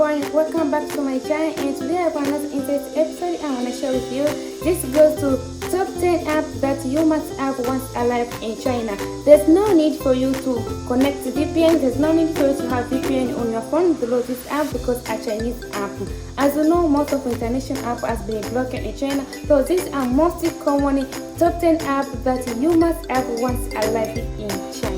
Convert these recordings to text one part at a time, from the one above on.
everyone, welcome back to my channel, and today I have another interesting episode I want to share with you. This goes to top 10 apps that you must have once alive in China. There's no need for you to connect to VPN, there's no need for you to have VPN on your phone below this app because a Chinese app. As you know, most of international app has been blocked in China, so these are mostly common top 10 apps that you must have once alive in China.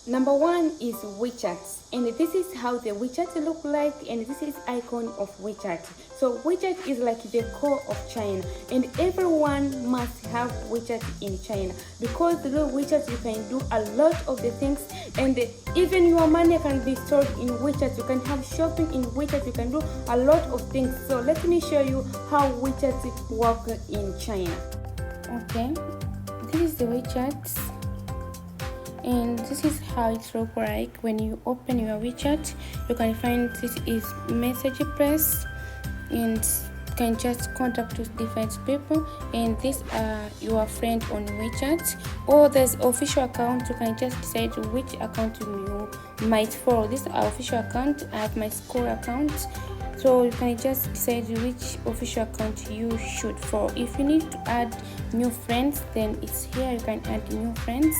Number 1 is WeChat, and this is how the WeChat look like, and this is icon of WeChat. So WeChat is like the core of China, and everyone must have WeChat in China because through WeChat you can do a lot of the things, and even your money can be stored in WeChat. You can have shopping in WeChat, you can do a lot of things. So let me show you how WeChat work in China. Okay, this is the WeChat. And this is how it looks like when you open your WeChat. You can find this is message press, and you can just contact with different people, and these are your friend on WeChat. Or there's official account, you can just decide which account you might follow. This is our official account. I have my school account, so you can just decide which official account you should follow. If you need to add new friends, then it's here, you can add new friends.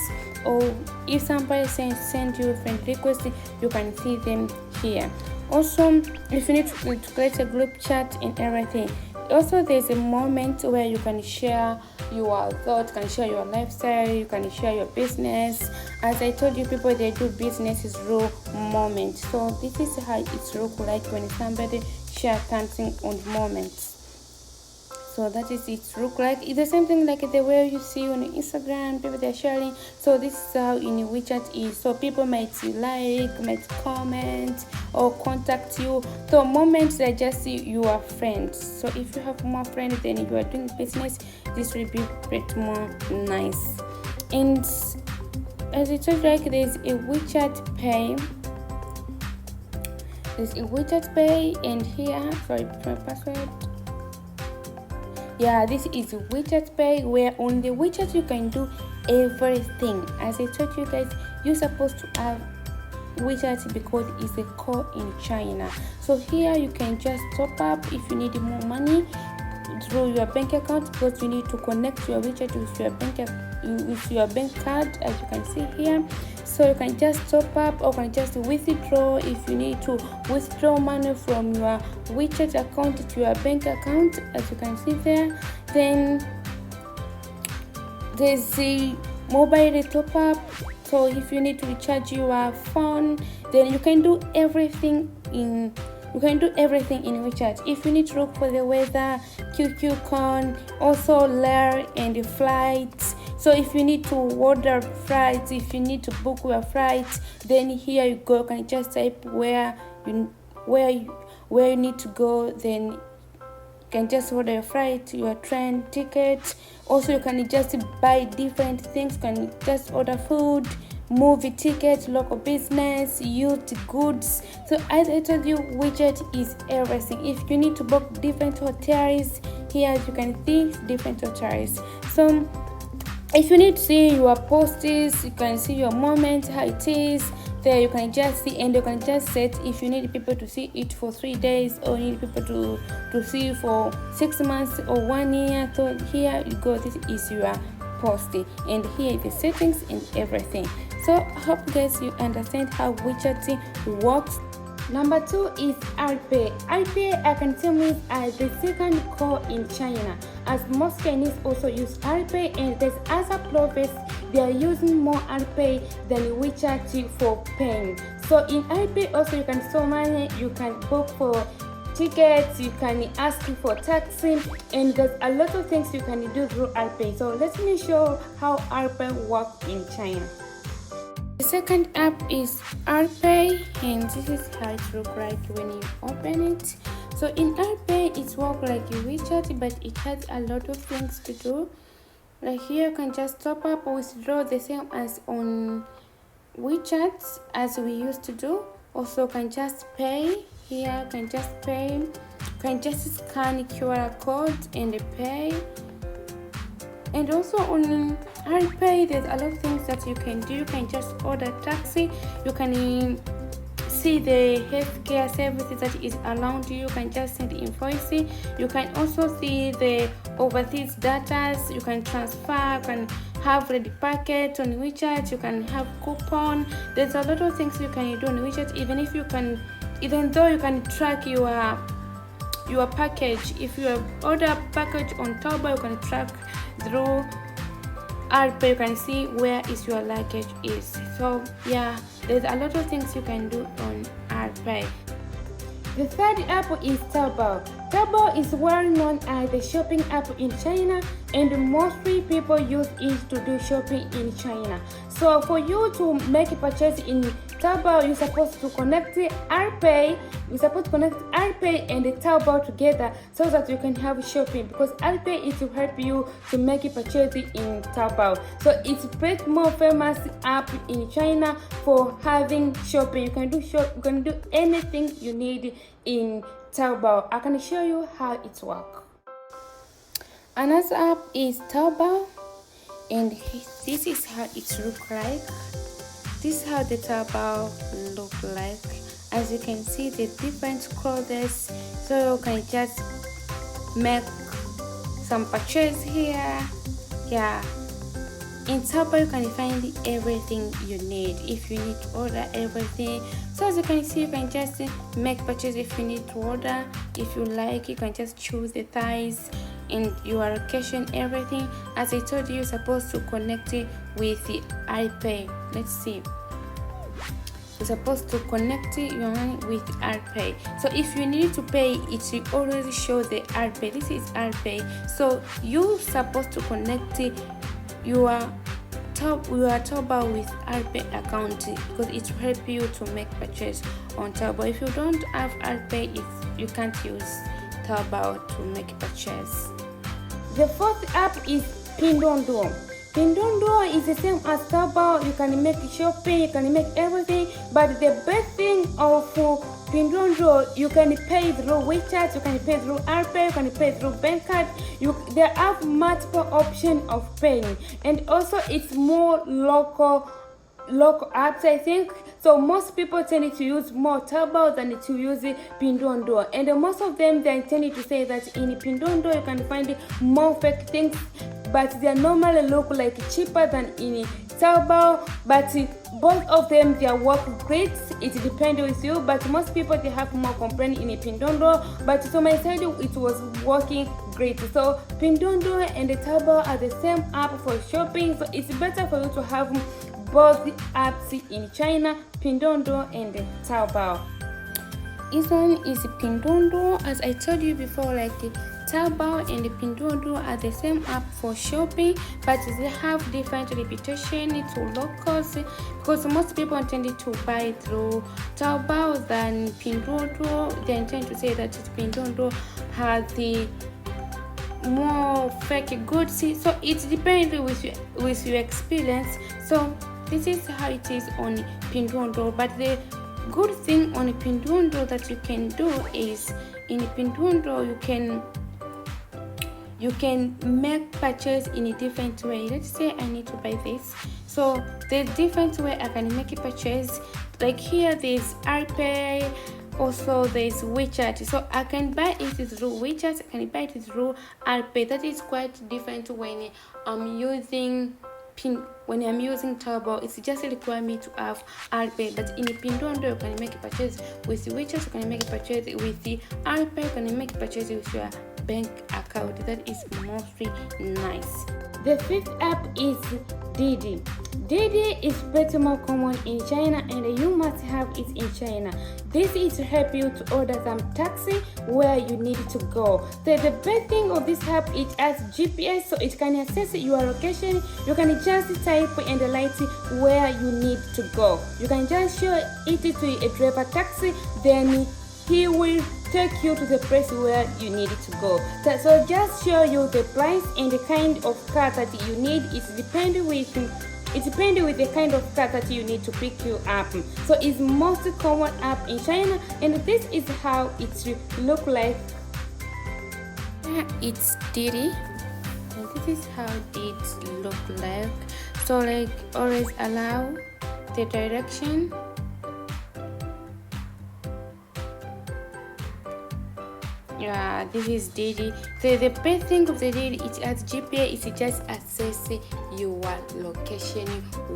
Or if somebody send you a friend request, you can see them here. Also, if you need to create a group chat and everything. Also, there's a moment where you can share your thoughts, you can share your lifestyle, you can share your business. As I told you, people, they do business is real moment. So this is how it look like when somebody share something on moments. So that is it look like. It's the same thing like the way you see on Instagram, people they're sharing. So this is how in WeChat is. So people might like, might comment or contact you. So moments are just your friends. So if you have more friends then you are doing business, this will be bit more nice. And as I told you, like there's a WeChat Pay. There's a WeChat Pay, and here, sorry, my password. Yeah, this is WeChat Pay, where on the WeChat you can do everything. As I told you guys, you're supposed to have WeChat because it's a core in China. So here you can just top up if you need more money through your bank account, because you need to connect your WeChat with your bank card, as you can see here. So you can just top up or can just withdraw if you need to withdraw money from your WeChat account to your bank account, as you can see there. Then there's the mobile top up. So if you need to recharge your phone, then you can do everything in WeChat. If you need to look for the weather, QQ Con, also LAR and flights. So if you need to order flights, if you need to book your flights, then here you go. You can just type where you need to go, then you can just order your flight, your train ticket. Also you can just buy different things. You can just order food, movie tickets, local business, used goods. So as I told you, WeChat is everything. If you need to book different hotels, here you can see different hotels. So if you need to see your posts, you can see your moment, how it is. There you can just see, and you can just set if you need people to see it for 3 days, or need people to see for 6 months or 1 year. So here you go, this is your post, and here is the settings and everything. So I hope guys you understand how WeChat works. Number 2 is Alipay. Alipay, I can tell you, is the second core in China, as most Chinese also use Alipay, and there's other province they are using more Alipay than WeChat for paying. So in Alipay also you can store money, you can book for tickets, you can ask for taxi, and there's a lot of things you can do through Alipay. So let me show how Alipay works in China. The second app is Alipay, and this is how it looks like when you open it. So in Alipay it works like WeChat, but it has a lot of things to do. Like here you can just top up or withdraw, the same as on WeChat as we used to do. Also can just pay. Here you can just pay. You can just scan QR code and pay. And also on Alipay there's a lot of things that you can do. You can just order taxi, you can see the healthcare services that is around you. You can just send invoice. You can also see the overseas data. You can transfer. You can have ready packet on WeChat. You can have coupon. There's a lot of things you can do on WeChat. Even though you can track your package. If you order package on Taobao, you can track through Alipay. You can see where is your luggage is. So yeah, there's a lot of things you can do on Alipay. The third app is Taobao. Taobao is well known as the shopping app in China, and mostly people use it to do shopping in China. So for you to make a purchase in Taobao, you're supposed to connect Alipay. You're supposed to connect Alipay and Taobao together so that you can have shopping, because Alipay is to help you to make a purchase in Taobao. So it's pretty more famous app in China for having shopping. You can do anything you need in Taobao. I can show you how it works. Another app is Taobao, and this is how it looks like. This is how the Taobao look like. As you can see, the different clothes, so you can just make some purchase here. Yeah, in Taobao you can find everything you need. If you need to order everything, so as you can see, you can just make purchase. If you need to order, if you like, you can just choose the size and your location, everything. As I told you, you're supposed to connect it with the Alipay. Let's see. You're supposed to connect your money with Alipay. So if you need to pay, it will always show the Alipay. This is Alipay. So you're supposed to connect your Taobao with Alipay account, because it will help you to make purchase on Taobao. If you don't have Alipay, you can't use Taobao to make purchase. The fourth app is Pinduoduo. Pinduoduo is the same as Taobao. You can make shopping, you can make everything, but the best thing of Pinduoduo, you can pay through WeChat, you can pay through Alipay, you can pay through bank card. There are multiple options of paying, and also it's more local apps, I think. So most people tend to use more Taobao than to use Pinduoduo, and most of them they tend to say that in Pinduoduo you can find more fake things, but they normally look like cheaper than in Taobao. But both of them, they work great. It depends with you, but most people they have more complaint in Pinduoduo. But to my side, it was working great. So Pinduoduo and Taobao are the same app for shopping. So it's better for you to have both apps in China, Pinduoduo and Taobao. This one is Pinduoduo. As I told you before, like Taobao and Pinduoduo are the same app for shopping, but they have different reputation to locals, because most people tend to buy through Taobao than Pinduoduo. They intend to say that Pinduoduo has the more fake goods, so it depends with your experience. So this is how it is on Pinduoduo. But the good thing on Pinduoduo that you can do is, in Pinduoduo you can make purchase in a different way. Let's say I need to buy this, so the different way I can make a purchase. Like here there's Alipay, also there's WeChat, so I can buy it through WeChat, I can buy it through Alipay. That is quite different when I'm using Taobao. It's just require me to have Alipay, but in Pinduoduo you can make a purchase with WeChat, you can make a purchase with the Alipay, you can make a purchase with your bank account. That is mostly nice. The fifth app is Didi. Didi is pretty more common in China, and you must have it in China. This is to help you to order some taxi where you need to go. So the best thing of this app, it has GPS, so it can assess your location. You can just type and write where you need to go. You can just show it to a driver taxi, then he will take you to the place where you need to go. So just show you the price and the kind of car that you need. It depends with the kind of car that you need to pick you up. So it's most common app in China, and this is how it look like. It's Didi, and this is how it look like. So like always allow the direction. this is Didi. So the best thing of the Didi is as GPS is just access your location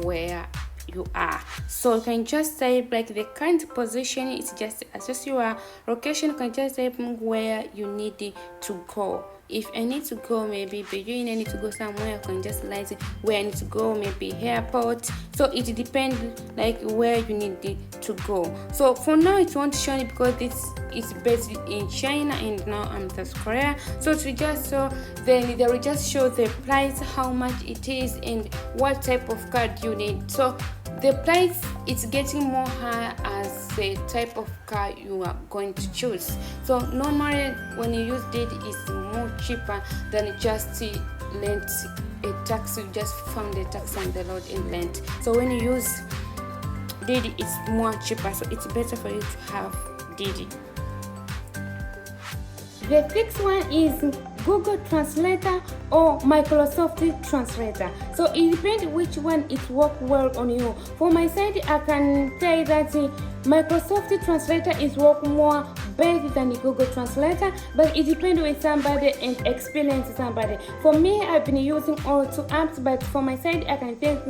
where you are. So you can just type like the current position, it's just access your location. You can just type where you need to go. If I need to go maybe Beijing, I need to go somewhere, I can just write where I need to go, maybe airport. So it depends like where you need to go. So for now it won't show it because this is based in China and now I'm South Korea. So to just then they will just show the price, how much it is and what type of card you need. So the price is getting more high as the type of car you are going to choose. So normally when you use it, it's more cheaper than just rent a taxi. You just found the taxi on the road and rent. So when you use Didi, it's more cheaper. So it's better for you to have Didi. The fixed one is Google Translator or Microsoft Translator. So it depends which one it works well on you. For my side, I can say that Microsoft Translator is work more better than the Google Translator, but it depends with somebody and experience somebody. For me, I've been using all two apps, but for my side, I can think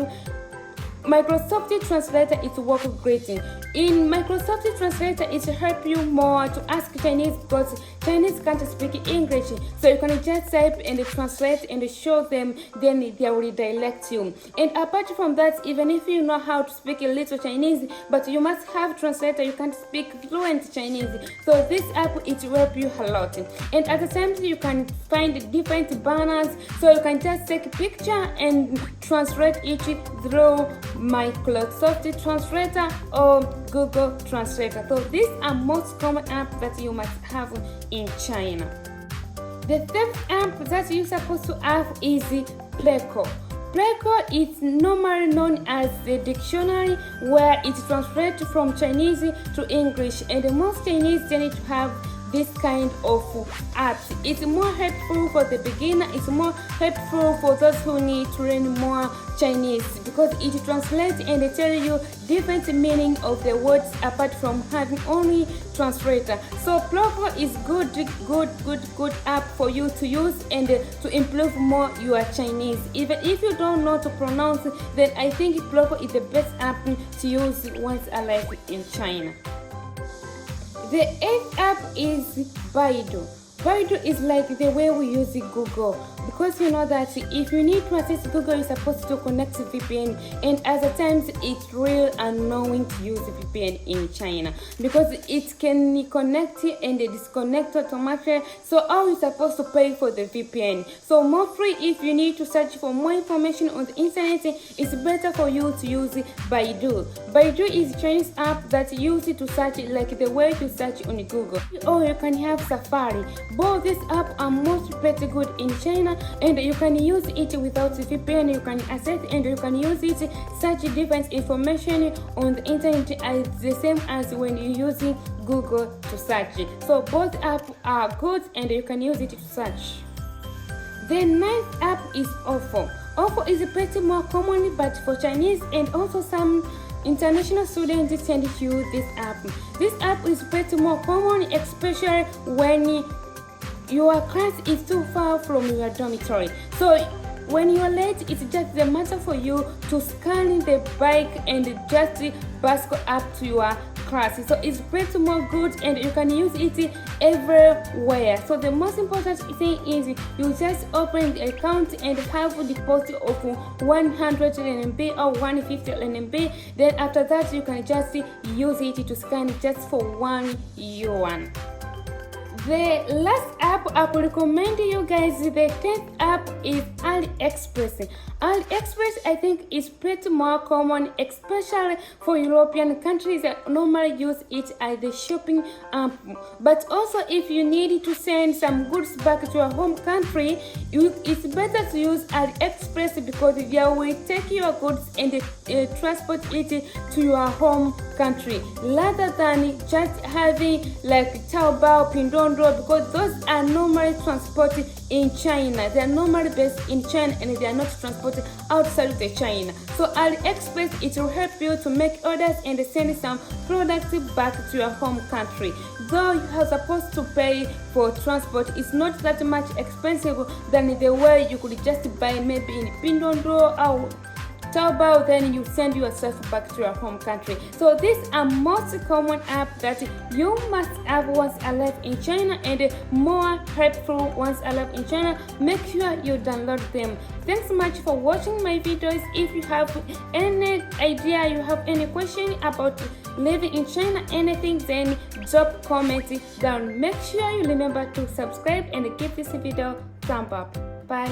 Microsoft Translator is work great. In Microsoft Translator, it helps you more to ask Chinese because Chinese can't speak English. So you can just type and translate and show them, then they will redirect you. And apart from that, even if you know how to speak a little Chinese, but you must have translator, you can't speak fluent Chinese. So this app, it will help you a lot. And at the same time, you can find different banners. So you can just take a picture and translate it through Microsoft Translator or Google Translator. So these are most common apps that you must have in China. The third app that you're supposed to have is Pleco. Pleco is normally known as the dictionary where it translates from Chinese to English, and most Chinese tend to have this kind of apps. It's more helpful for the beginner, it's more helpful for those who need to learn more Chinese because it translates and it tells you different meaning of the words apart from having only translator. So Pleco is good app for you to use and to improve more your Chinese. Even if you don't know to pronounce, then I think Pleco is the best app to use once alive in China. The eighth app is Baidu. Baidu is like the way we use Google, because you know that if you need to access Google, you're supposed to connect to VPN, and at times it's real annoying to use VPN in China because it can connect and disconnect automatically. So how you supposed to pay for the VPN? So mostly if you need to search for more information on the internet, it's better for you to use Baidu. Baidu is a Chinese app that you use to search like the way you search on Google. Or you can have Safari. Both these apps are most pretty good in China, and you can use it without VPN. You can access and you can use it search different information on the internet as the same as when you're using Google to search. So both apps are good and you can use it to search. The ninth app is Ofo. Ofo is pretty more common, but for Chinese and also some international students tend to use this app. This app is pretty more common, especially when your class is too far from your dormitory. So when you're late, it's just a matter for you to scan the bike and just bus up to your class. So it's pretty more good and you can use it everywhere. So the most important thing is you just open the account and have a deposit of 100 RMB or 150 RMB. Then after that you can just use it to scan just for 1 yuan. The last app I could recommend you guys, the 10th app is AliExpress. AliExpress I think is pretty more common, especially for European countries that normally use it as the shopping app. But also if you need to send some goods back to your home country, it's better to use AliExpress because they will take your goods and transport it to your home country rather than just having like Taobao, Pinduoduo, because those are normally transported in China. They are normally based in China and they are not transported outside of China. So AliExpress, it will help you to make orders and send some products back to your home country. Though you are supposed to pay for transport, it's not that much expensive than the way you could just buy maybe in Pinduoduo or Taobao, then you send yourself back to your home country. So these are most common apps that you must have once alive in China, and more helpful once alive in China. Make sure you download them. Thanks so much for watching my videos. If you have any idea, you have any question about living in China, anything, then drop comment down. Make sure you remember to subscribe and give this video a thumb up. Bye.